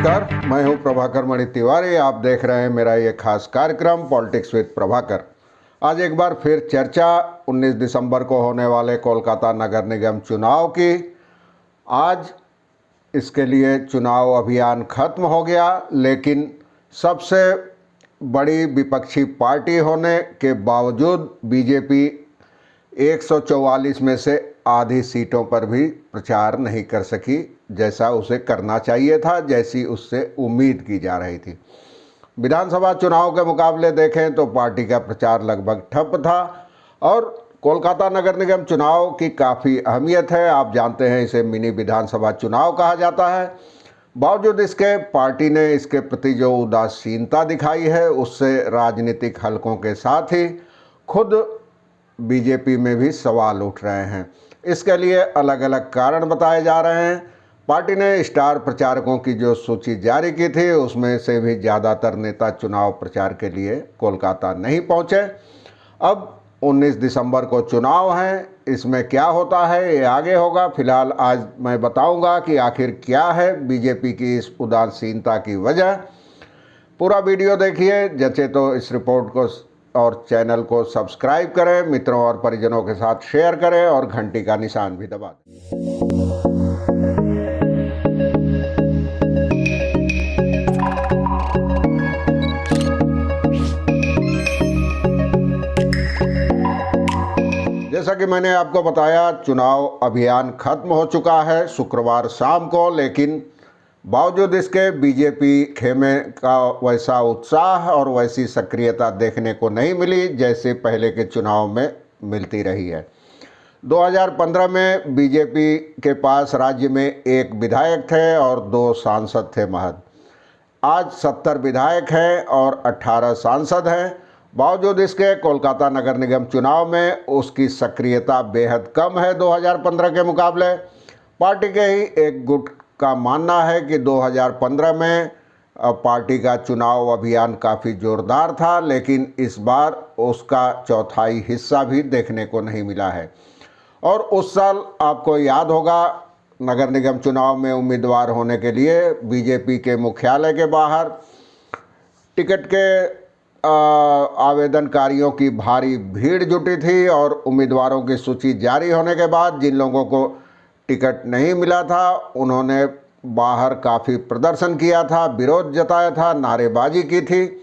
नमस्कार, मैं हूं प्रभाकर मणि तिवारी। आप देख रहे हैं मेरा ये खास कार्यक्रम पॉलिटिक्स विद प्रभाकर। आज एक बार फिर चर्चा 19 दिसंबर को होने वाले कोलकाता नगर निगम चुनाव की। आज इसके लिए चुनाव अभियान खत्म हो गया, लेकिन सबसे बड़ी विपक्षी पार्टी होने के बावजूद बीजेपी 144 में से आधी सीटों पर भी प्रचार नहीं कर सकी, जैसा उसे करना चाहिए था, जैसी उससे उम्मीद की जा रही थी। विधानसभा चुनाव के मुकाबले देखें तो पार्टी का प्रचार लगभग ठप था और कोलकाता नगर निगम चुनाव की काफ़ी अहमियत है। आप जानते हैं, इसे मिनी विधानसभा चुनाव कहा जाता है। बावजूद इसके पार्टी ने इसके प्रति जो उदासीनता दिखाई है, उससे राजनीतिक हलकों के साथ ही खुद बीजेपी में भी सवाल उठ रहे हैं। इसके लिए अलग अलग कारण बताए जा रहे हैं। पार्टी ने स्टार प्रचारकों की जो सूची जारी की थी, उसमें से भी ज़्यादातर नेता चुनाव प्रचार के लिए कोलकाता नहीं पहुंचे। अब 19 दिसंबर को चुनाव है, इसमें क्या होता है ये आगे होगा। फिलहाल आज मैं बताऊंगा कि आखिर क्या है बीजेपी की इस उदासीनता की वजह। पूरा वीडियो देखिए, जचे तो इस रिपोर्ट को और चैनल को सब्सक्राइब करें, मित्रों और परिजनों के साथ शेयर करें और घंटी का निशान भी दबा दें। जैसा कि मैंने आपको बताया, चुनाव अभियान खत्म हो चुका है शुक्रवार शाम को, लेकिन बावजूद इसके बीजेपी खेमे का वैसा उत्साह और वैसी सक्रियता देखने को नहीं मिली जैसे पहले के चुनाव में मिलती रही है। 2015 में बीजेपी के पास राज्य में 1 विधायक थे और 2 सांसद थे महज। आज 70 विधायक हैं और 18 सांसद हैं। बावजूद इसके कोलकाता नगर निगम चुनाव में उसकी सक्रियता बेहद कम है 2015 के मुकाबले। पार्टी के ही एक गुट का मानना है कि 2015 में पार्टी का चुनाव अभियान काफ़ी ज़ोरदार था, लेकिन इस बार उसका चौथाई हिस्सा भी देखने को नहीं मिला है। और उस साल आपको याद होगा, नगर निगम चुनाव में उम्मीदवार होने के लिए बीजेपी के मुख्यालय के बाहर टिकट के आवेदनकारियों की भारी भीड़ जुटी थी और उम्मीदवारों की सूची जारी होने के बाद जिन लोगों को टिकट नहीं मिला था, उन्होंने बाहर काफ़ी प्रदर्शन किया था, विरोध जताया था, नारेबाजी की थी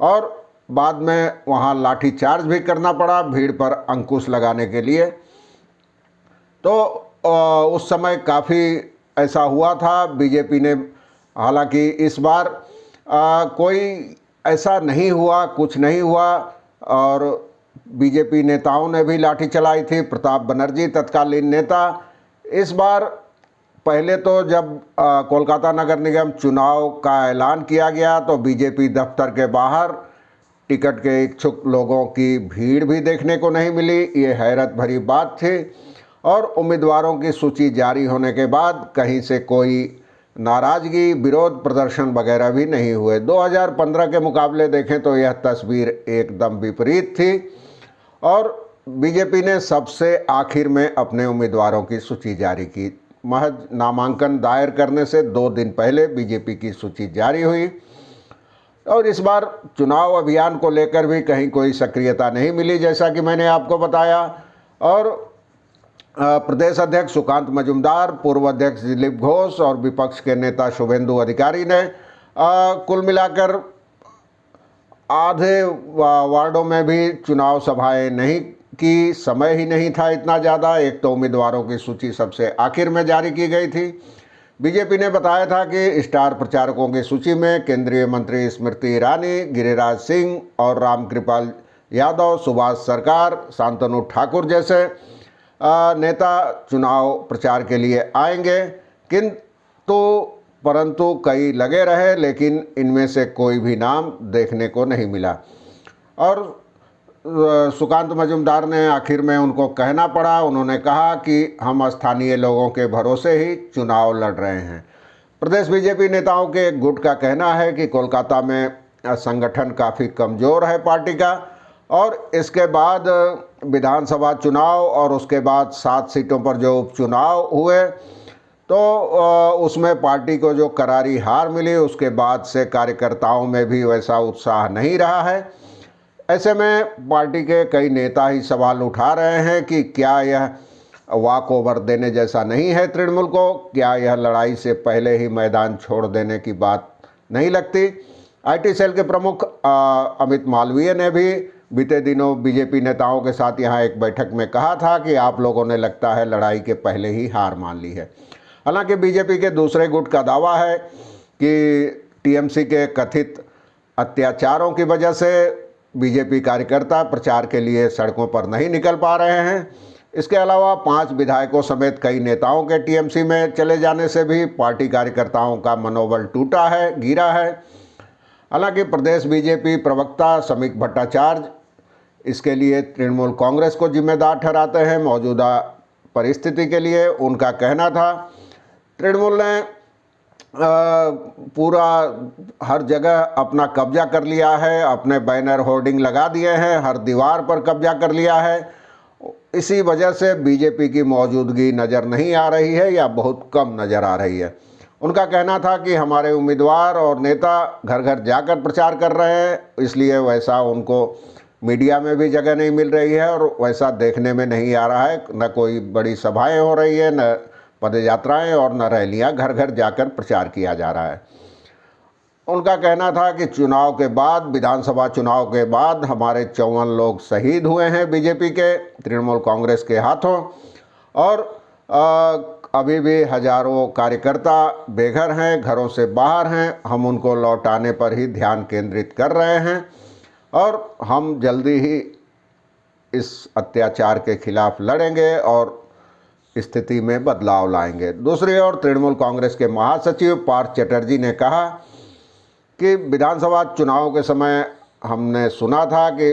और बाद में वहां लाठीचार्ज भी करना पड़ा भीड़ पर अंकुश लगाने के लिए। तो उस समय काफ़ी ऐसा हुआ था। बीजेपी ने, हालांकि इस बार कोई ऐसा नहीं हुआ, कुछ नहीं हुआ और बीजेपी नेताओं ने भी लाठी चलाई थी। प्रताप बनर्जी तत्कालीन नेता, इस बार पहले तो जब कोलकाता नगर निगम चुनाव का ऐलान किया गया तो बीजेपी दफ्तर के बाहर टिकट के इच्छुक लोगों की भीड़ भी देखने को नहीं मिली। ये हैरत भरी बात थी। और उम्मीदवारों की सूची जारी होने के बाद कहीं से कोई नाराज़गी, विरोध प्रदर्शन वगैरह भी नहीं हुए। 2015 के मुकाबले देखें तो यह तस्वीर एकदम विपरीत थी और बीजेपी ने सबसे आखिर में अपने उम्मीदवारों की सूची जारी की। महज नामांकन दायर करने से 2 दिन पहले बीजेपी की सूची जारी हुई और इस बार चुनाव अभियान को लेकर भी कहीं कोई सक्रियता नहीं मिली, जैसा कि मैंने आपको बताया। और प्रदेश अध्यक्ष सुकांत मजूमदार, पूर्व अध्यक्ष दिलीप घोष और विपक्ष के नेता शुभेंदु अधिकारी ने कुल मिलाकर आधे वार्डों में भी चुनाव सभाएं नहीं की। समय ही नहीं था इतना ज़्यादा। एक तो उम्मीदवारों की सूची सबसे आखिर में जारी की गई थी। बीजेपी ने बताया था कि स्टार प्रचारकों की सूची में केंद्रीय मंत्री स्मृति ईरानी, गिरिराज सिंह और रामकृपाल यादव, सुभाष सरकार, शांतनु ठाकुर जैसे नेता चुनाव प्रचार के लिए आएंगे, परंतु कई लगे रहे, लेकिन इनमें से कोई भी नाम देखने को नहीं मिला। और सुकांत मजूमदार ने आखिर में उनको कहना पड़ा। उन्होंने कहा कि हम स्थानीय लोगों के भरोसे ही चुनाव लड़ रहे हैं। प्रदेश बीजेपी नेताओं के एक गुट का कहना है कि कोलकाता में संगठन काफ़ी कमज़ोर है पार्टी का और इसके बाद विधानसभा चुनाव और उसके बाद 7 सीटों पर जो उपचुनाव हुए तो उसमें पार्टी को जो करारी हार मिली, उसके बाद से कार्यकर्ताओं में भी वैसा उत्साह नहीं रहा है। ऐसे में पार्टी के कई नेता ही सवाल उठा रहे हैं कि क्या यह वॉक ओवर देने जैसा नहीं है तृणमूल को, क्या यह लड़ाई से पहले ही मैदान छोड़ देने की बात नहीं लगती। आईटी सेल के प्रमुख अमित मालवीय ने भी बीते दिनों बीजेपी नेताओं के साथ यहाँ एक बैठक में कहा था कि आप लोगों ने लगता है लड़ाई के पहले ही हार मान ली है। हालांकि बीजेपी के दूसरे गुट का दावा है कि टीएमसी के कथित अत्याचारों की वजह से बीजेपी कार्यकर्ता प्रचार के लिए सड़कों पर नहीं निकल पा रहे हैं। इसके अलावा 5 विधायकों समेत कई नेताओं के टीएमसी में चले जाने से भी पार्टी कार्यकर्ताओं का मनोबल टूटा है, गिरा है। हालांकि प्रदेश बीजेपी प्रवक्ता समीक भट्टाचार्य इसके लिए तृणमूल कांग्रेस को जिम्मेदार ठहराते हैं। मौजूदा परिस्थिति के लिए उनका कहना था, तृणमूल ने पूरा हर जगह अपना कब्जा कर लिया है, अपने बैनर होर्डिंग लगा दिए हैं, हर दीवार पर कब्जा कर लिया है। इसी वजह से बीजेपी की मौजूदगी नज़र नहीं आ रही है या बहुत कम नज़र आ रही है। उनका कहना था कि हमारे उम्मीदवार और नेता घर घर जाकर प्रचार कर रहे हैं, इसलिए वैसा उनको मीडिया में भी जगह नहीं मिल रही है और वैसा देखने में नहीं आ रहा है। न कोई बड़ी सभाएं हो रही है, न पद यात्राएँ और न रैलियाँ, घर घर जाकर प्रचार किया जा रहा है। उनका कहना था कि चुनाव के बाद, विधानसभा चुनाव के बाद हमारे 54 लोग शहीद हुए हैं बीजेपी के, तृणमूल कांग्रेस के हाथों, और अभी भी हजारों कार्यकर्ता बेघर हैं, घरों से बाहर हैं। हम उनको लौटाने पर ही ध्यान केंद्रित कर रहे हैं और हम जल्दी ही इस अत्याचार के खिलाफ लड़ेंगे और स्थिति में बदलाव लाएंगे। दूसरी ओर तृणमूल कांग्रेस के महासचिव पार्थ चटर्जी ने कहा कि विधानसभा चुनाव के समय हमने सुना था कि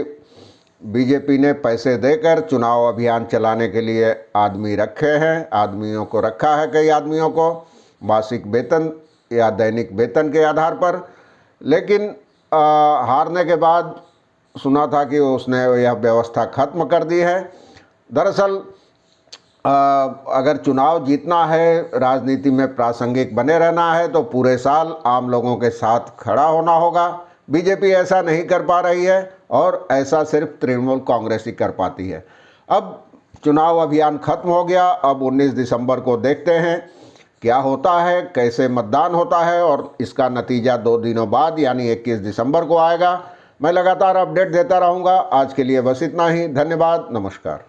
बीजेपी ने पैसे देकर चुनाव अभियान चलाने के लिए आदमी रखे हैं, आदमियों को रखा है, कई आदमियों को मासिक वेतन या दैनिक वेतन के आधार पर। लेकिन हारने के बाद सुना था कि उसने यह व्यवस्था खत्म कर दी है। दरअसल अगर चुनाव जीतना है, राजनीति में प्रासंगिक बने रहना है, तो पूरे साल आम लोगों के साथ खड़ा होना होगा। बीजेपी ऐसा नहीं कर पा रही है और ऐसा सिर्फ तृणमूल कांग्रेस ही कर पाती है। अब चुनाव अभियान खत्म हो गया, अब 19 दिसंबर को देखते हैं क्या होता है, कैसे मतदान होता है और इसका नतीजा 2 दिनों बाद यानी 21 दिसंबर को आएगा। मैं लगातार अपडेट देता रहूँगा। आज के लिए बस इतना ही। धन्यवाद, नमस्कार।